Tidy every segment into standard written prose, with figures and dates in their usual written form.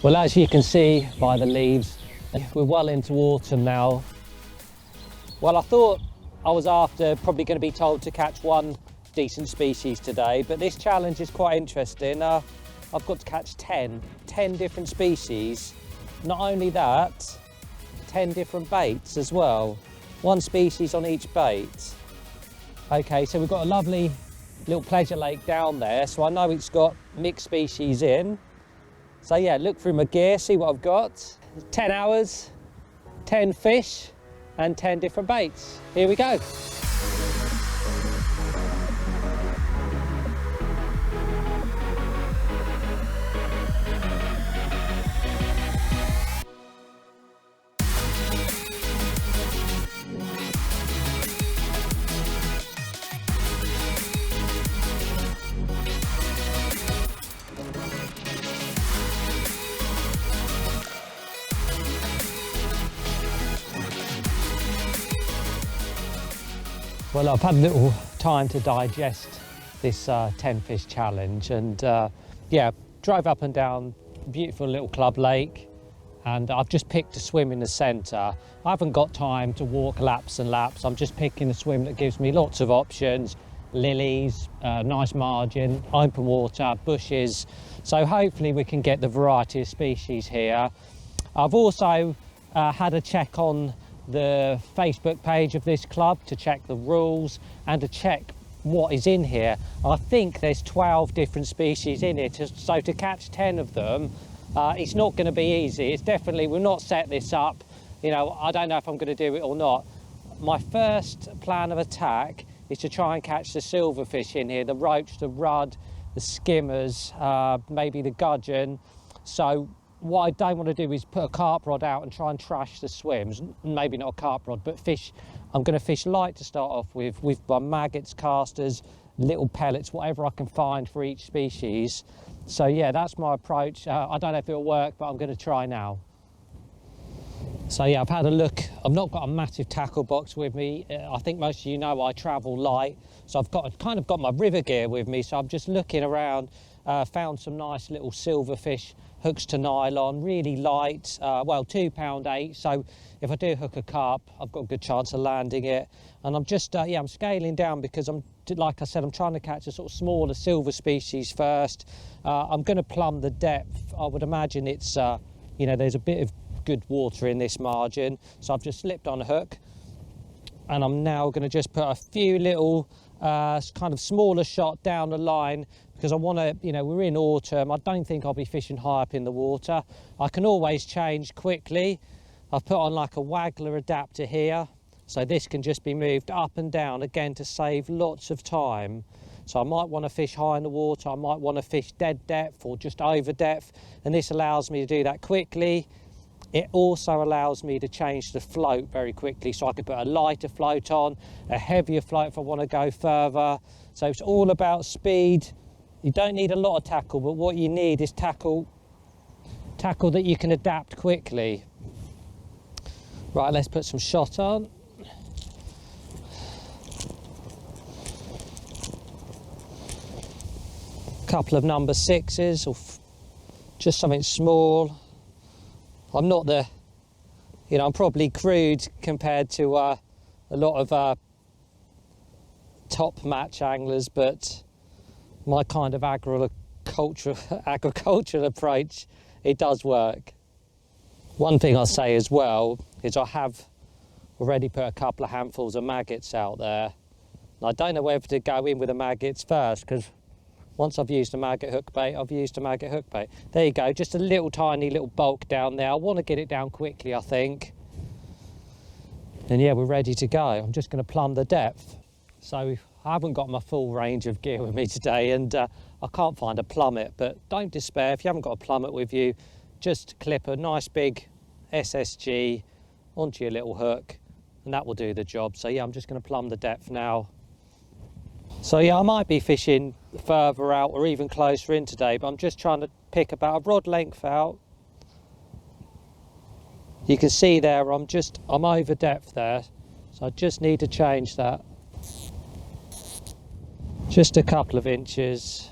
Well, as you can see by the leaves, we're well into autumn now. Well, I thought I was probably going to be told to catch one decent species today, but this challenge is quite interesting. I've got to catch 10 different species. Not only that, 10 different baits as well. One species on each bait. Okay, so we've got a lovely little pleasure lake down there, so I know it's got mixed species in. So yeah, look through my gear, see what I've got. 10 hours, 10 fish, and 10 different baits. Here we go. Well, I've had a little time to digest this 10 fish challenge, and yeah, drove up and down a beautiful little club lake, and I've just picked a swim in the centre. I haven't got time to walk laps and laps. I'm just picking a swim that gives me lots of options, lilies, nice margin, open water, bushes. So hopefully we can get the variety of species here. I've also had a check on the Facebook page of this club to check the rules and to check what is in here. I think there's 12 different species in it, so to catch 10 of them, it's not going to be easy. It's definitely, we'll not set this up, you know, I don't know if I'm going to do it or not. My first plan of attack is to try and catch the silverfish in here, the roach, the rudd, the skimmers, maybe the gudgeon. So what I don't want to do is put a carp rod out and try and trash the swims. Maybe not a carp rod, but fish. I'm going to fish light to start off with my maggots, casters, little pellets, whatever I can find for each species. So yeah, that's my approach. I don't know if it'll work, but I'm going to try now. So yeah, I've had a look. I've not got a massive tackle box with me. I think most of you know I travel light, so I've kind of got my river gear with me. So I'm just looking around, found some nice little silverfish hooks to nylon, really light, well, £2.8. So if I do hook a carp, I've got a good chance of landing it. And I'm just, yeah, I'm scaling down because like I said, I'm trying to catch a sort of smaller silver species first. I'm going to plumb the depth. I would imagine it's, you know, there's a bit of good water in this margin. So I've just slipped on a hook, and I'm now going to just put a few little kind of smaller shot down the line, because I want to, you know, we're in autumn. I don't think I'll be fishing high up in the water. I can always change quickly. I've put on like a waggler adapter here, so this can just be moved up and down again to save lots of time. So I might want to fish high in the water, I might want to fish dead depth or just over depth, and this allows me to do that quickly. It also allows me to change the float very quickly, so I could put a lighter float on, a heavier float if I want to go further. So it's all about speed. You don't need a lot of tackle, but what you need is tackle that you can adapt quickly. Right, let's put some shot on. Couple of number 6s, or just something small. I'm not the, you know, I'm probably crude compared to a lot of top match anglers, but my kind of agricultural approach, it does work. One thing I'll say as well is I have already put a couple of handfuls of maggots out there. And I don't know whether to go in with the maggots first, because once I've used a maggot hook bait, I've used a maggot hook bait. There you go, just a little tiny little bulk down there. I want to get it down quickly, I think. And yeah, we're ready to go. I'm just going to plumb the depth. So I haven't got my full range of gear with me today, and I can't find a plummet, but don't despair. If you haven't got a plummet with you, just clip a nice big SSG onto your little hook, and that will do the job. So yeah, I'm just going to plumb the depth now. So yeah, I might be fishing further out or even closer in today, but I'm just trying to pick about a rod length out. You can see there, I'm over depth there, so I just need to change that. Just a couple of inches.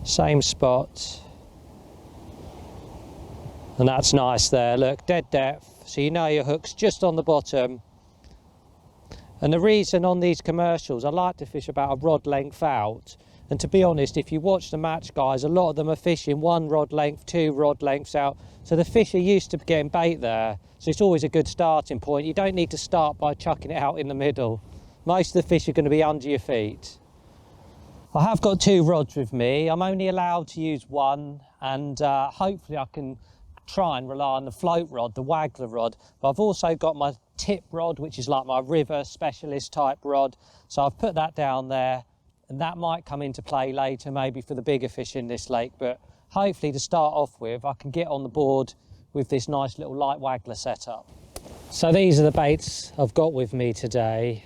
Same spot. And that's nice there, look, dead depth, so you know your hook's just on the bottom. And the reason on these commercials, I like to fish about a rod length out. And to be honest, if you watch the match guys, a lot of them are fishing 1 rod length, 2 rod lengths out. So the fish are used to getting bait there. So it's always a good starting point. You don't need to start by chucking it out in the middle. Most of the fish are going to be under your feet. I have got 2 rods with me. I'm only allowed to use 1, and hopefully I can try and rely on the float rod, the waggler rod. But I've also got my tip rod, which is like my river specialist type rod. So I've put that down there, and that might come into play later, maybe for the bigger fish in this lake. But hopefully to start off with, I can get on the board with this nice little light waggler setup. So these are the baits I've got with me today.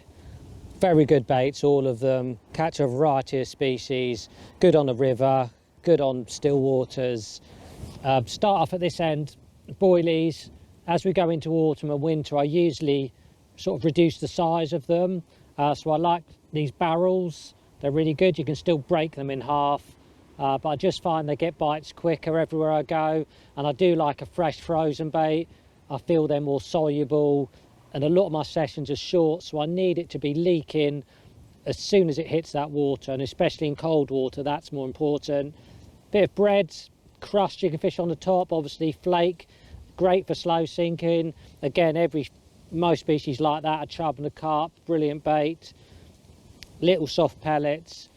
Very good baits, all of them. Catch a variety of species, good on the river, good on still waters. Start off at this end, boilies. As we go into autumn and winter, I usually sort of reduce the size of them. So I like these barrels. They're really good. You can still break them in half, but I just find they get bites quicker everywhere I go. And I do like a fresh frozen bait. I feel they're more soluble, and a lot of my sessions are short, so I need it to be leaking as soon as it hits that water, and especially in cold water, that's more important. Bit of bread, crushed you can fish on the top, obviously flake, great for slow sinking. Again, most species like that, a chub and a carp, brilliant bait. Little soft pellets,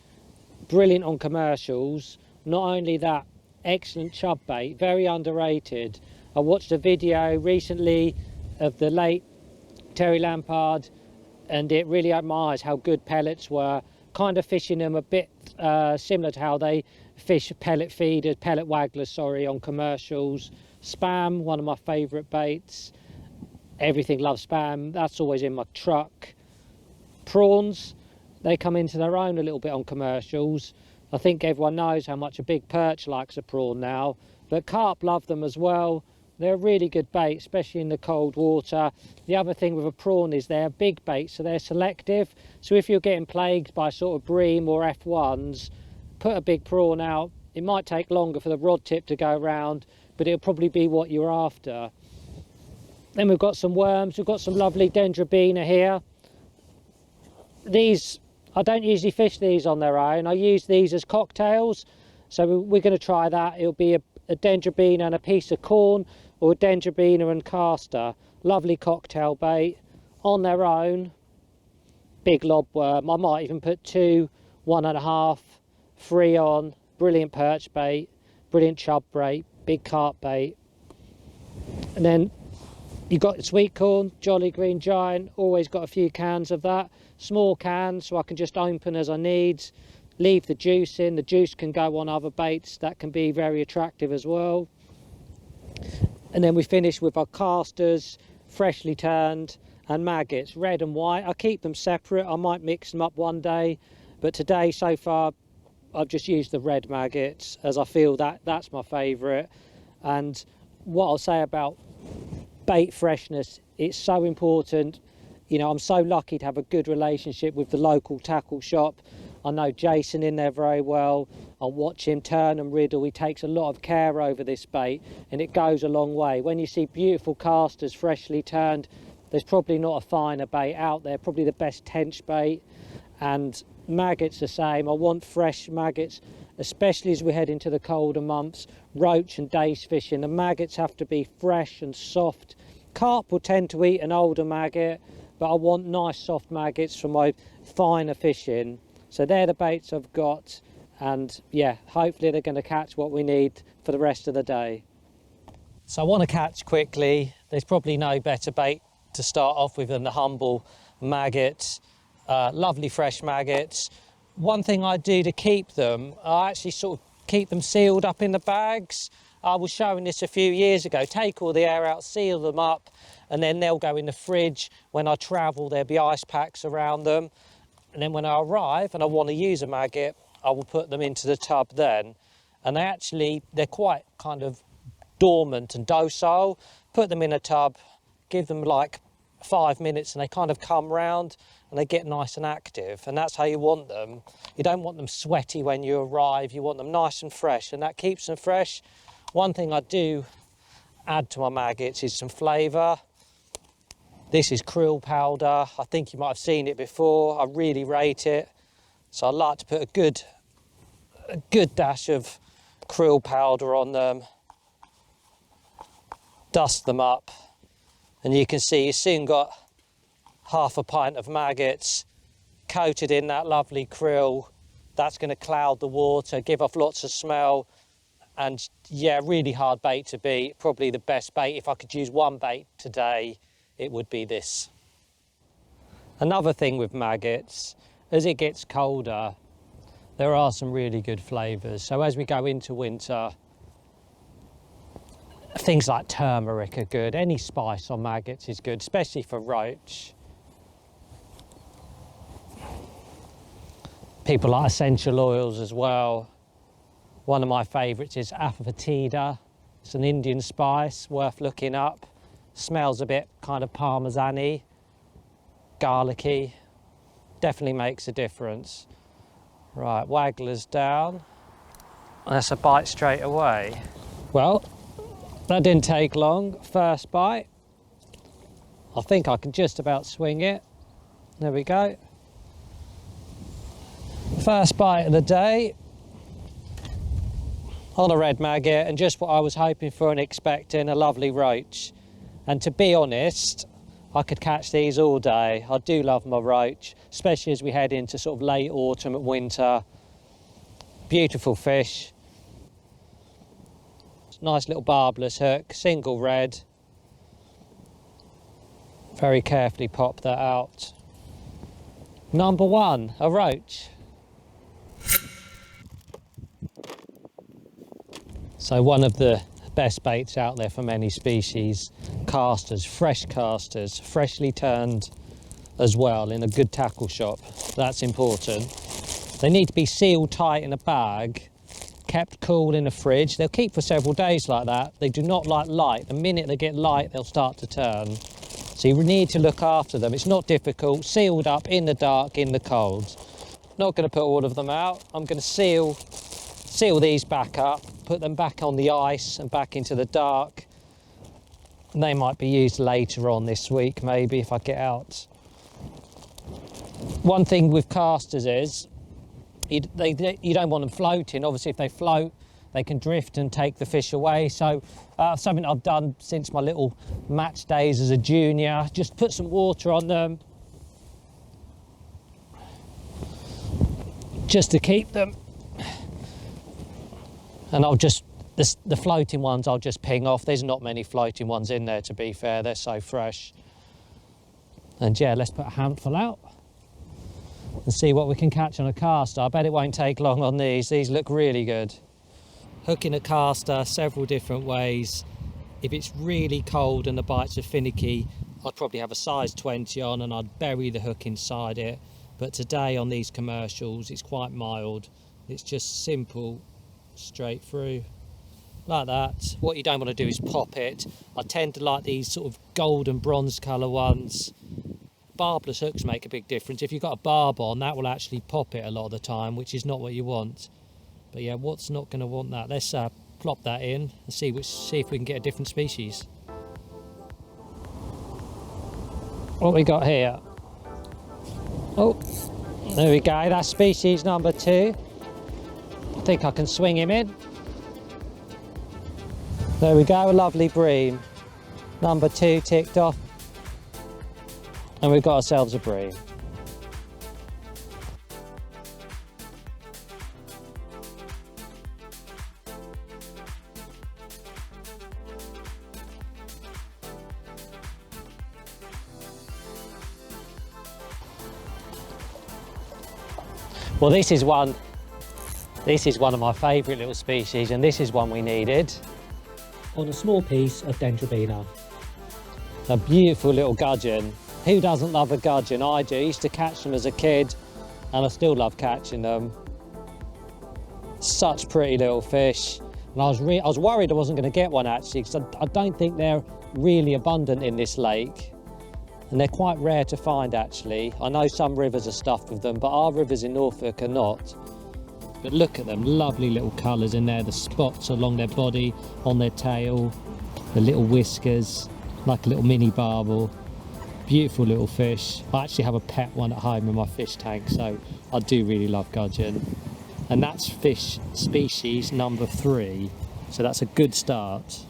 brilliant on commercials. Not only that, excellent chub bait, very underrated. I watched a video recently of the late Terry Lampard, and it really opened my eyes how good pellets were. Kind of fishing them a bit similar to how they fish pellet feeders, pellet wagglers, sorry, on commercials. Spam, one of my favourite baits. Everything loves spam, that's always in my truck. Prawns, they come into their own a little bit on commercials. I think everyone knows how much a big perch likes a prawn now, but carp love them as well. They're a really good bait, especially in the cold water. The other thing with a prawn is they're big baits, so they're selective. So if you're getting plagued by sort of bream or F1s, put a big prawn out. It might take longer for the rod tip to go around, but it'll probably be what you're after. Then we've got some worms. We've got some lovely Dendrobina here. These, I don't usually fish these on their own. I use these as cocktails. So we're going to try that. It'll be a Dendrobina and a piece of corn, or a Dendrobina and castor. Lovely cocktail bait on their own. Big lobworm. I might even put 2, 1.5, 3 on. Brilliant perch bait, brilliant chub bait, big carp bait. And then you've got sweet corn, Jolly Green Giant. Always got a few cans of that. Small cans, so I can just open as I need. Leave the juice in. The juice can go on other baits. That can be very attractive as well. And then we finish with our casters, freshly turned, and maggots, red and white. I keep them separate. I might mix them up one day, but today so far I've just used the red maggots, as I feel that's my favourite. And what I'll say about bait freshness, it's so important. You know, I'm so lucky to have a good relationship with the local tackle shop. I know Jason in there very well. I watch him turn and riddle. He takes a lot of care over this bait, and it goes a long way. When you see beautiful casters freshly turned, there's probably not a finer bait out there, probably the best tench bait. And maggots the same. I want fresh maggots, especially as we head into the colder months. Roach and dace fishing, the maggots have to be fresh and soft. Carp will tend to eat an older maggot, but I want nice soft maggots for my finer fishing. So they're the baits I've got, and yeah, hopefully they're going to catch what we need for the rest of the day. So I want to catch quickly. There's probably no better bait to start off with than the humble maggots. Lovely fresh maggots. One thing I do to keep them, I actually sort of keep them sealed up in the bags. I was showing this a few years ago. Take all the air out, seal them up, and then they'll go in the fridge. When I travel, there'll be ice packs around them. And then when I arrive and I want to use a maggot, I will put them into the tub then. And they're quite kind of dormant and docile. Put them in a tub, give them like 5 minutes and they kind of come round and they get nice and active, and that's how you want them. You don't want them sweaty when you arrive, you want them nice and fresh, and that keeps them fresh. One thing I do add to my maggots is some flavour. This is krill powder. I think you might have seen it before. I really rate it. So I like to put a good dash of krill powder on them, dust them up, and you can see you soon got half a pint of maggots coated in that lovely krill. That's going to cloud the water, give off lots of smell, and yeah, really hard bait to beat. Probably the best bait. If I could use one bait today, it would be this. Another thing with maggots, as it gets colder, there are some really good flavours. So as we go into winter, things like turmeric are good. Any spice on maggots is good, especially for roach. People like essential oils as well. One of my favourites is asafoetida. It's an Indian spice, worth looking up. Smells a bit kind of parmesan-y, garlicky. Definitely makes a difference. Right, wagglers down. That's a bite straight away. Well, that didn't take long. First bite. I think I can just about swing it. There we go. First bite of the day on a red maggot, and just what I was hoping for and expecting, a lovely roach. And to be honest, I could catch these all day. I do love my roach, especially as we head into sort of late autumn and winter. Beautiful fish. Nice little barbless hook, single red. Very carefully pop that out. Number one, a roach. So one of the best baits out there for many species, casters, fresh casters, freshly turned as well in a good tackle shop. That's important. They need to be sealed tight in a bag, kept cool in a fridge. They'll keep for several days like that. They do not like light. The minute they get light, they'll start to turn. So you need to look after them. It's not difficult. Sealed up in the dark, in the cold. Not going to put all of them out. I'm going to seal these back up, put them back on the ice and back into the dark. They might be used later on this week, maybe, if I get out. One thing with casters is you don't want them floating. Obviously, if they float, they can drift and take the fish away. So something I've done since my little match days as a junior, just put some water on them just to keep them. And the floating ones I'll just ping off. There's not many floating ones in there, to be fair. They're so fresh. And yeah, let's put a handful out and see what we can catch on a caster. I bet it won't take long on these. These look really good. Hooking a caster several different ways. If it's really cold and the bites are finicky, I'd probably have a size 20 on and I'd bury the hook inside it. But today on these commercials, it's quite mild. It's just simple, straight through like that. What you don't want to do is pop it. I tend to like these sort of gold and bronze colour ones. Barbless hooks make a big difference. If you've got a barb on, that will actually pop it a lot of the time, which is not what you want. But yeah, what's not going to want that? Let's plop that in and see if we can get a different species. What we got here? Oh, there we go. That's species number 2. I think I can swing him in. There we go, a lovely bream. Number 2 ticked off. And we've got ourselves a bream. Well, this is one of my favourite little species, and this is one we needed on a small piece of Dendrobina. A beautiful little gudgeon. Who doesn't love a gudgeon? I do. I used to catch them as a kid, and I still love catching them. Such pretty little fish. And I was worried I wasn't going to get one, actually, because I don't think they're really abundant in this lake. and they're quite rare to find actually. I know some rivers are stuffed with them, but our rivers in Norfolk are not. But look at them, lovely little colours in there, the spots along their body, on their tail, the little whiskers, like a little mini barbel. Beautiful little fish. I actually have a pet one at home in my fish tank, so I do really love gudgeon. And that's fish species number 3, so that's a good start.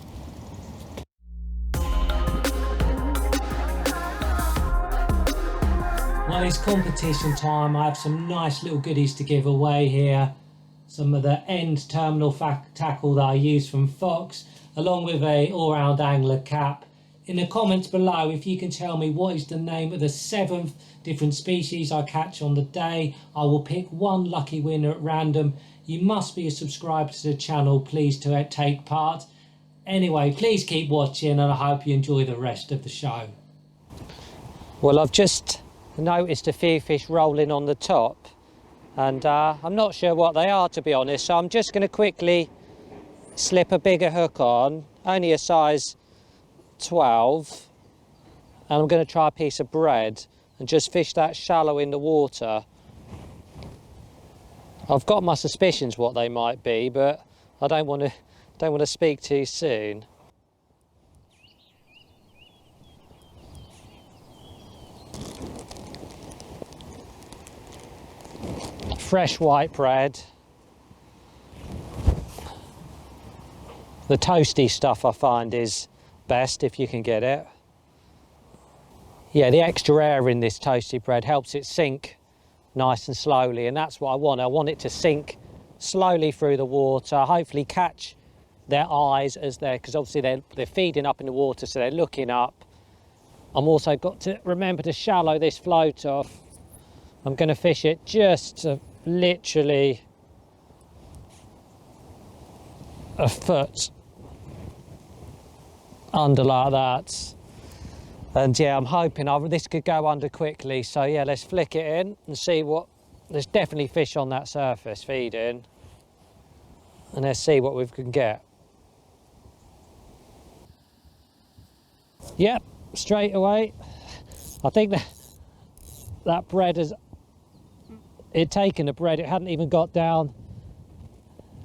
Well, it's competition time. I have some nice little goodies to give away here. Some of the end terminal tackle that I use from Fox, along with a all-round angler cap. In the comments below, if you can tell me what is the name of the 7th different species I catch on the day, I will pick one lucky winner at random. You must be a subscriber to the channel, please, to take part. Anyway, please keep watching, and I hope you enjoy the rest of the show. Well, I've just noticed a few fish rolling on the top, and I'm not sure what they are, to be honest, so I'm just going to quickly slip a bigger hook on, only a size 12, and I'm going to try a piece of bread and just fish that shallow in the water. I've got my suspicions what they might be, but I don't want to speak too soon. Fresh white bread. The toasty stuff I find is best if you can get it. Yeah, the extra air in this toasty bread helps it sink nice and slowly, and that's what I want. I want it to sink slowly through the water, hopefully catch their eyes as because obviously they're feeding up in the water, so they're looking up. I'm also got to remember to shallow this float off. I'm going to fish it just literally a foot under like that, and yeah, I'm hoping this could go under quickly. So yeah, let's flick it in and see what. There's definitely fish on that surface feeding, and let's see what we can get. Yep, straight away. I think that bread it taken the bread, it hadn't even got down,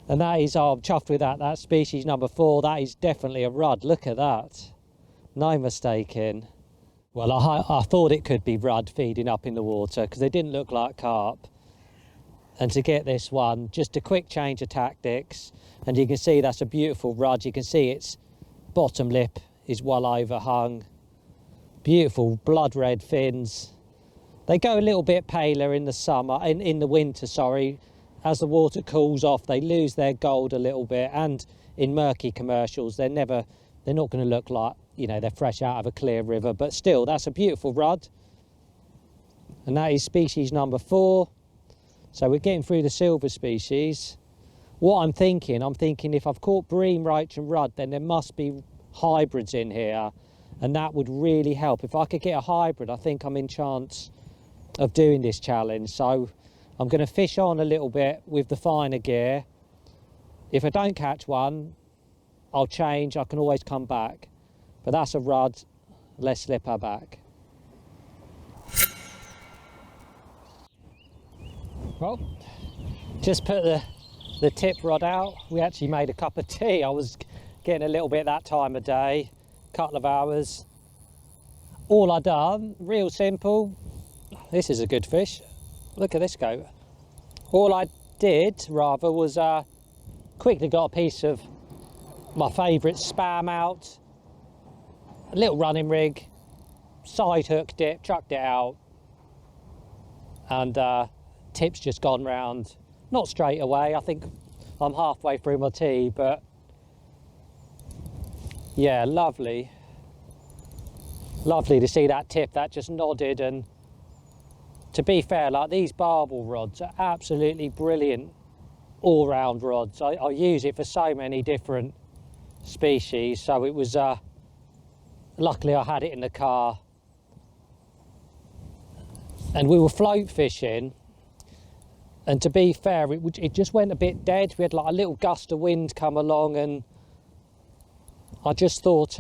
and that is, I'm chuffed with that. That's species number 4. That is definitely a rudd. Look at that, no mistaking. Well, I thought it could be rudd feeding up in the water because they didn't look like carp. And to get this one, just a quick change of tactics, and you can see that's a beautiful rudd. You can see its bottom lip is well overhung. Beautiful blood red fins. They go a little bit paler in the summer, in the winter, sorry. As the water cools off, they lose their gold a little bit, and in murky commercials, they're not going to look like, you know, they're fresh out of a clear river, but still, that's a beautiful rudd. And that is species number 4. So we're getting through the silver species. What I'm thinking if I've caught bream, roach and rudd, then there must be hybrids in here, and that would really help. If I could get a hybrid, I think I'm in chance of doing this challenge. So I'm going to fish on a little bit with the finer gear. If I don't catch one, I'll change. I can always come back. But that's a rudd. Let's slip her back. Well, just put the tip rod out. We actually made a cup of tea. I was getting a little bit that time of day, couple of hours. All I done, real simple. This is a good fish. Look at this go. All I did, rather, was quickly got a piece of my favourite spam out, a little running rig, side hooked it, chucked it out, and tip's just gone round. Not straight away, I think I'm halfway through my tea, but yeah, lovely. Lovely to see that tip that just nodded. And to be fair, like, these barbel rods are absolutely brilliant all-round rods. I use it for so many different species, so it was luckily I had it in the car, and we were float fishing, and to be fair, it just went a bit dead. We had like a little gust of wind come along, and I just thought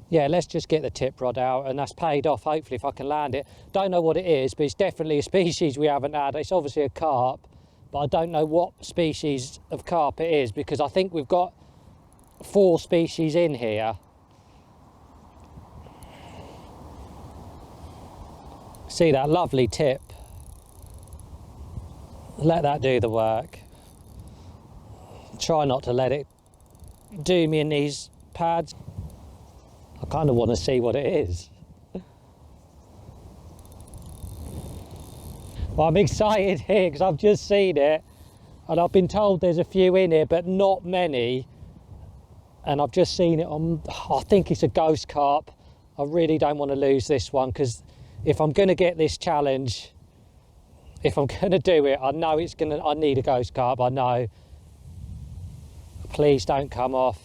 Yeah, let's just get the tip rod out, and that's paid off, hopefully, if I can land it. Don't know what it is, but it's definitely a species we haven't had. It's obviously a carp, but I don't know what species of carp it is, because I think we've got 4 species in here. See that lovely tip? Let that do the work. Try not to let it do me in these pads. I kind of want to see what it is. Well, I'm excited here because I've just seen it, and I've been told there's a few in here, but not many. And I've just seen it on, I think it's a ghost carp. I really don't want to lose this one, because if I'm going to get this challenge, if I'm going to do it, I know it's going to, I need a ghost carp, I know. Please don't come off.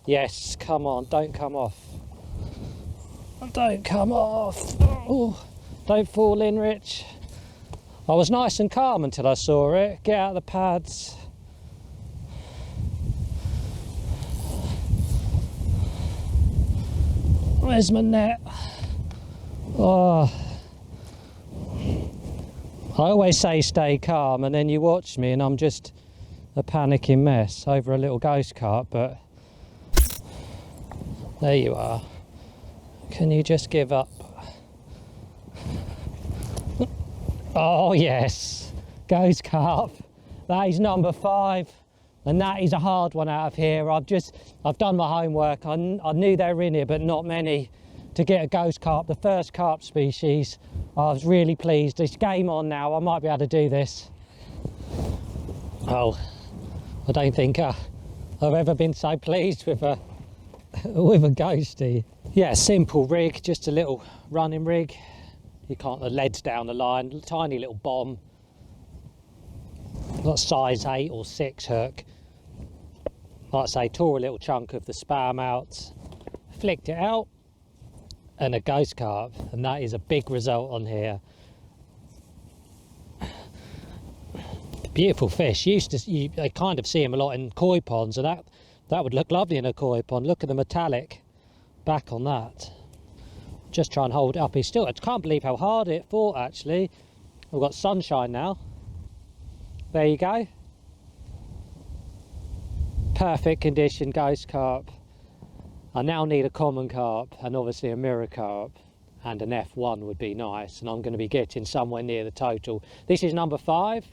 Yes, come on, don't come off. Don't come off. Oh, don't fall in, Rich. I was nice and calm until I saw it. Get out of the pads. Where's my net? Oh. I always say stay calm, and then you watch me and I'm just a panicking mess over a little ghost carp, but there you are. Can you just give up? Oh yes, ghost carp. That is number 5, and that is a hard one out of here. I've done my homework. I knew they were in here, but not many. To get a ghost carp, the first carp species, I was really pleased. It's game on now. I might be able to do this. Oh, I don't think I've ever been so pleased with a ghostie. Yeah, simple rig, just a little running rig. You can't, the lead's down the line, tiny little bomb. Got size 8 or 6 hook. Like I say, tore a little chunk of the spam out, flicked it out, and a ghost carp, and that is a big result on here. Beautiful fish. I kind of see them a lot in koi ponds, and that would look lovely in a koi pond. Look at the metallic back on that. Just try and hold it up. I can't believe how hard it fought, actually. We've got sunshine now. There you go. Perfect condition ghost carp. I now need a common carp, and obviously a mirror carp, and an F1 would be nice, and I'm going to be getting somewhere near the total. This is number 5.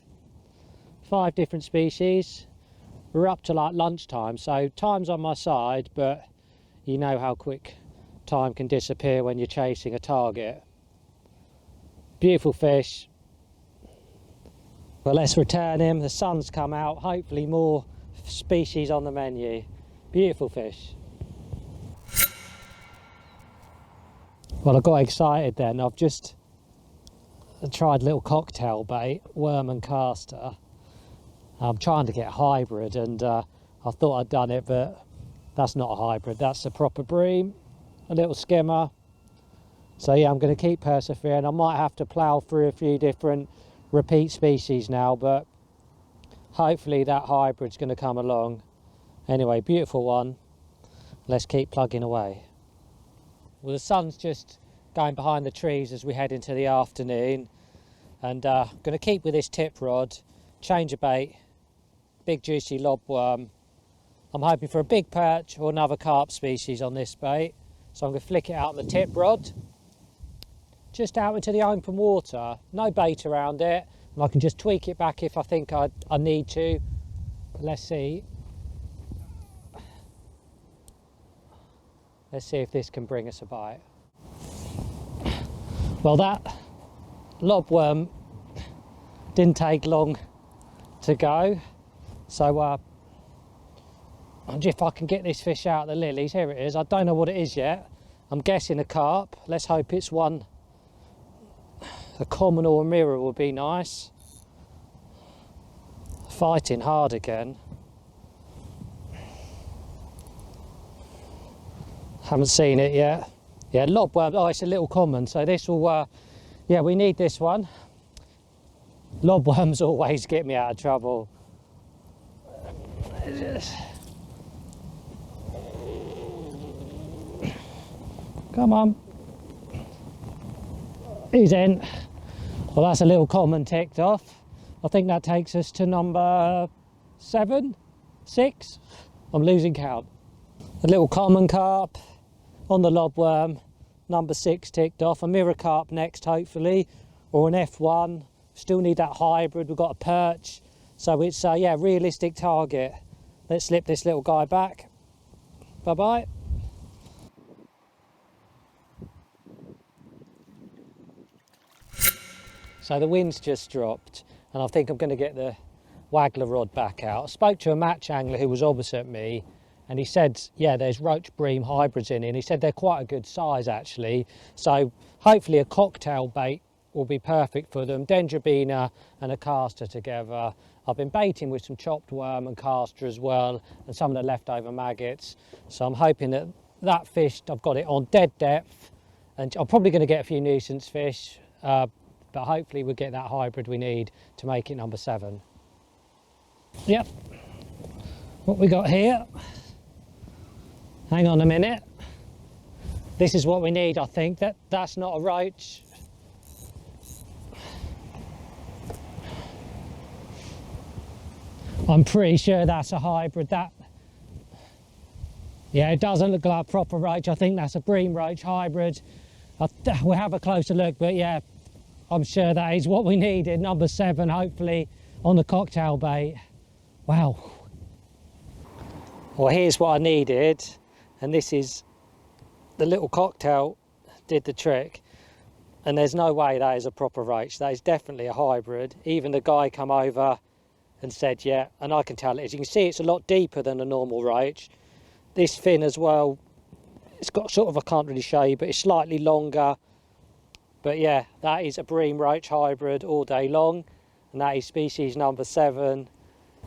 5 different species. We're up to like lunchtime, so time's on my side, but you know how quick time can disappear when you're chasing a target. Beautiful fish. Well, let's return him. The sun's come out. Hopefully more species on the menu. Beautiful fish. Well, I got excited then. I've just tried little cocktail bait, worm and caster. I'm trying to get a hybrid, and I thought I'd done it, but that's not a hybrid. That's a proper bream, a little skimmer. So yeah, I'm going to keep persevering. I might have to plough through a few different repeat species now, but hopefully that hybrid's going to come along. Anyway, beautiful one. Let's keep plugging away. Well, the sun's just going behind the trees as we head into the afternoon, and I'm going to keep with this tip rod, change a bait, big juicy lobworm. I'm hoping for a big perch or another carp species on this bait, so I'm going to flick it out the tip rod, just out into the open water, no bait around it, and I can just tweak it back if I think I need to. But let's see. Let's see if this can bring us a bite. Well, that lobworm didn't take long to go, so I'll see if I can get this fish out of the lilies. Here it is. I don't know what it is yet. I'm guessing a carp. Let's hope it's one. A common or a mirror would be nice. Fighting hard again. Haven't seen it yet. Yeah, lobworm. Oh, it's a little common, so this will, yeah, we need this one. Lobworms always get me out of trouble. Come on. He's in. Well, that's a little common ticked off. I think that takes us to number 7, 6. I'm losing count. A little common carp on the lobworm, number 6 ticked off. A mirror carp next, hopefully, or an F1. Still need that hybrid. We've got a perch, so it's yeah, realistic target. Let's slip this little guy back. Bye bye. So the wind's just dropped, and I think I'm going to get the waggler rod back out. I spoke to a match angler who was opposite me, and he said, yeah, there's roach bream hybrids in it, and he said they're quite a good size actually. So hopefully a cocktail bait will be perfect for them. Dendrobina and a caster together. I've been baiting with some chopped worm and caster as well, and some of the leftover maggots. So I'm hoping that that fish, I've got it on dead depth, and I'm probably going to get a few nuisance fish, but hopefully we'll get that hybrid we need to make it number 7. Yep. What we got here? Hang on a minute. This is what we need, I think. That's not a roach. I'm pretty sure that's a hybrid. Yeah, it doesn't look like a proper roach. I think that's a bream roach hybrid. We'll have a closer look, but yeah, I'm sure that is what we needed. Number 7, hopefully, on the cocktail bait. Wow. Well, here's what I needed, and this is the little cocktail did the trick. And there's no way that is a proper roach. That is definitely a hybrid. Even the guy come over and said, yeah, and I can tell it is. You can see it's a lot deeper than a normal roach. This fin as well, it's got sort of, I can't really show you, but it's slightly longer. But yeah, that is a bream roach hybrid all day long, and that is species number 7.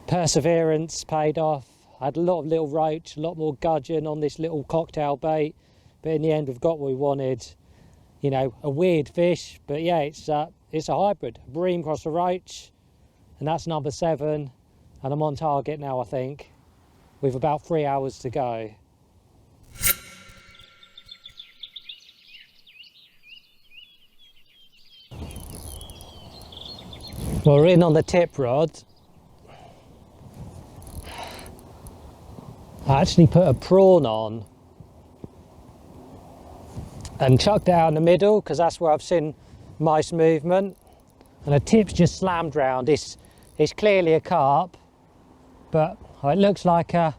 Perseverance paid off. I had a lot of little roach, a lot more gudgeon on this little cocktail bait, but in the end we've got what we wanted. You know, a weird fish, but yeah, it's a hybrid, a bream cross a roach, and that's number 7, and I'm on target now, I think, with about 3 hours to go. Well, we're in on the tip rod. I actually put a prawn on and chucked it out in the middle because that's where I've seen most movement, and the tip's just slammed round. It's clearly a carp, but it looks like I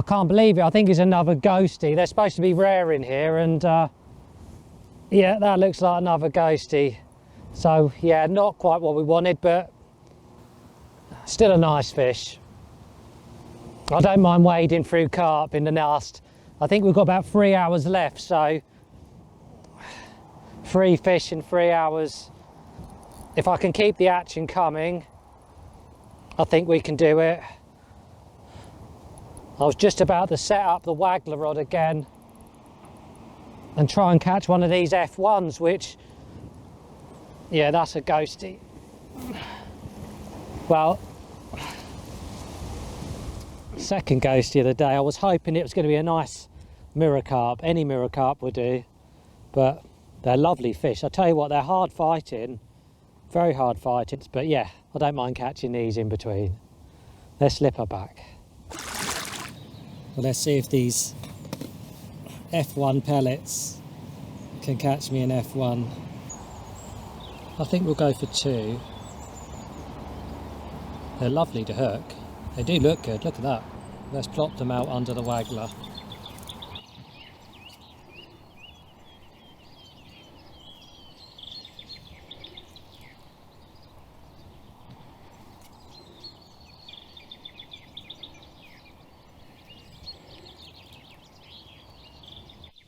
can't believe it. I think it's another ghosty. They're supposed to be rare in here, and yeah, that looks like another ghosty. So yeah, not quite what we wanted, but still a nice fish. I don't mind wading through carp in the nast. I think we've got about 3 hours left, so 3 fish in 3 hours. If I can keep the action coming, I think we can do it. I was just about to set up the waggler rod again and try and catch one of these F1s, which, yeah, that's a ghosty. Well, second ghosty of the day. I was hoping it was going to be a nice mirror carp. Any mirror carp would do, but they're lovely fish. I tell you what, they're hard fighting, very hard fighting, but yeah, I don't mind catching these in between. Let's slip her back. Well, let's see if these F1 pellets can catch me an F1. I think we'll go for 2. They're lovely to hook. They do look good, look at that. Let's plop them out under the waggler.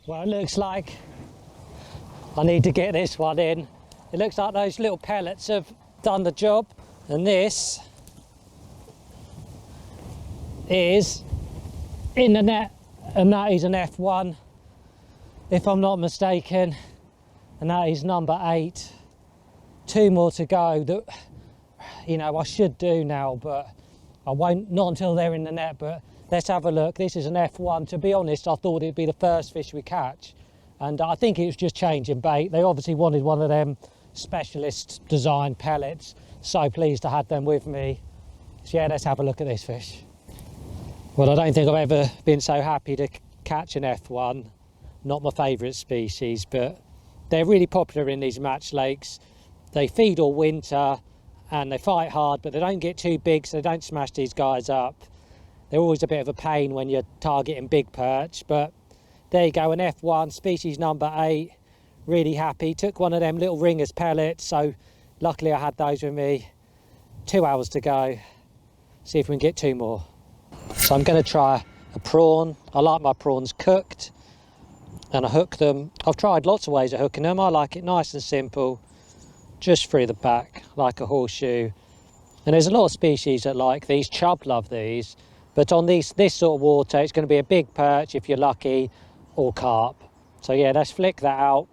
Well, it looks like I need to get this one in. It looks like those little pellets have done the job, and this is in the net, and that is an F1 if I'm not mistaken, and that is number 8. 2 more to go that, you know, I should do now, but I won't, not until they're in the net. But let's have a look. This is an F1. To be honest, I thought it'd be the first fish we catch, And I think it was just changing bait. They obviously wanted one of them specialist design pellets. So pleased to have them with me. So yeah, let's have a look at this fish. Well, I don't think I've ever been so happy to catch an F1. Not my favourite species, but they're really popular in these match lakes. They feed all winter and they fight hard, but they don't get too big, so they don't smash these guys up. They're always a bit of a pain when you're targeting big perch, but there you go, an F1, species number 8. Really happy. Took one of them little ringers pellets, so luckily I had those with me. 2 hours to go. See if we can get 2 more. So I'm going to try a prawn. I like my prawns cooked, and I hook them. I've tried lots of ways of hooking them. I like it nice and simple, just through the back, like a horseshoe. And there's a lot of species that like these. Chub love these, but on this sort of water, it's going to be a big perch if you're lucky, or carp. So yeah, let's flick that out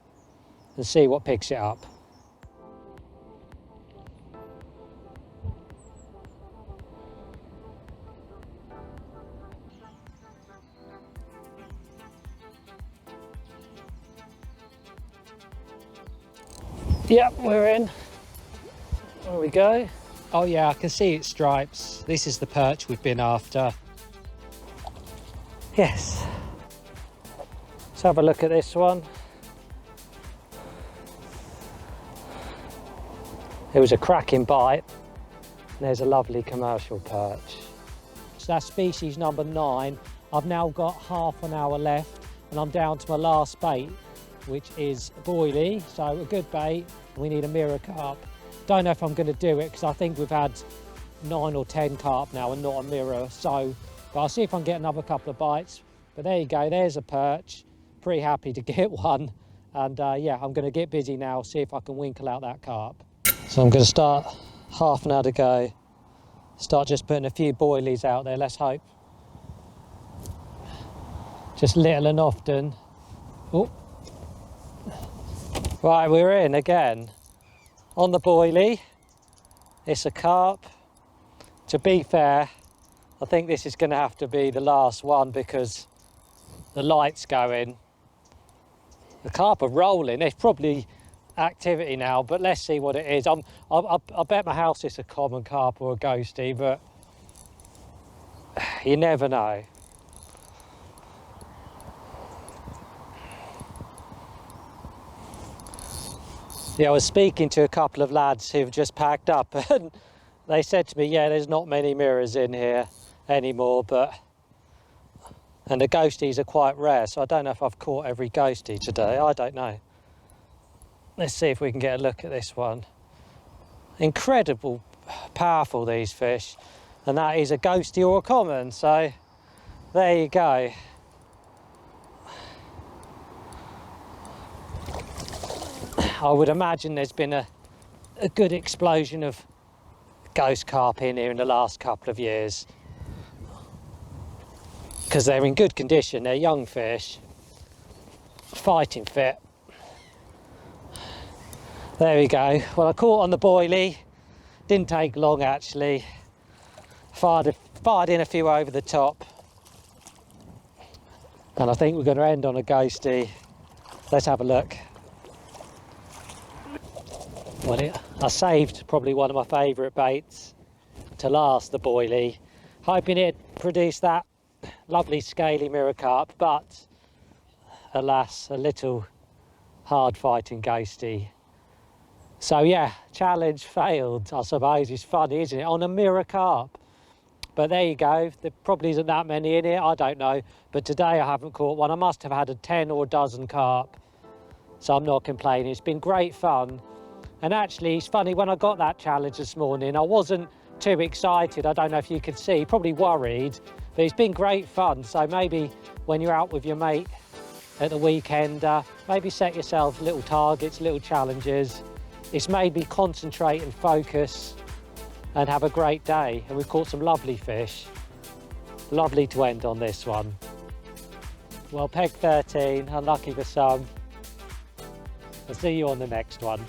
and see what picks it up. Yep, we're in. There we go. Oh yeah, I can see its stripes. This is the perch we've been after. Yes. Let's have a look at this one. It was a cracking bite. There's a lovely commercial perch. So that's species number 9. I've now got half an hour left and I'm down to my last bait, which is boilie, so a good bait. We need a mirror carp. Don't know if I'm going to do it because I think we've had 9 or 10 carp now and not a mirror, so but I'll see if I can get another couple of bites. But there you go, there's a perch. Pretty happy to get one, and yeah, I'm going to get busy now, see if I can winkle out that carp. So I'm going to start, half an hour to go, start just putting a few boilies out there, let's hope. Just little and often. Oh. Right, we're in again. On the boilie, it's a carp. To be fair, I think this is going to have to be the last one because the light's going. The carp are rolling. It's probably activity now, but let's see what it is. I bet my house it's a common carp or a ghosty, but you never know. Yeah, I was speaking to a couple of lads who've just packed up and they said to me, yeah, there's not many mirrors in here anymore, and the ghosties are quite rare, so I don't know if I've caught every ghostie today. I don't know. Let's see if we can get a look at this one. Incredible, powerful, these fish, and that is a ghostie or a common, so there you go. I would imagine there's been a good explosion of ghost carp in here in the last couple of years because they're in good condition. They're young fish, fighting fit. There we go. Well, I caught on the boilie, didn't take long actually. Fired in a few over the top, and I think we're going to end on a ghostie. Let's have a look. Well, I saved probably one of my favourite baits to last, the boilie, hoping it'd produce that lovely scaly mirror carp, but alas, a little hard fighting ghostie. So yeah, challenge failed, I suppose. It's funny, isn't it, on a mirror carp? But there you go, there probably isn't that many in here, I don't know, but today I haven't caught one. I must have had a 10 or a dozen carp, so I'm not complaining. It's been great fun. And actually, it's funny, when I got that challenge this morning, I wasn't too excited. I don't know if you could see, probably worried, but it's been great fun. So maybe when you're out with your mate at the weekend, maybe set yourself little targets, little challenges. It's made me concentrate and focus and have a great day. And we've caught some lovely fish. Lovely to end on this one. Well, peg 13, unlucky for some. I'll see you on the next one.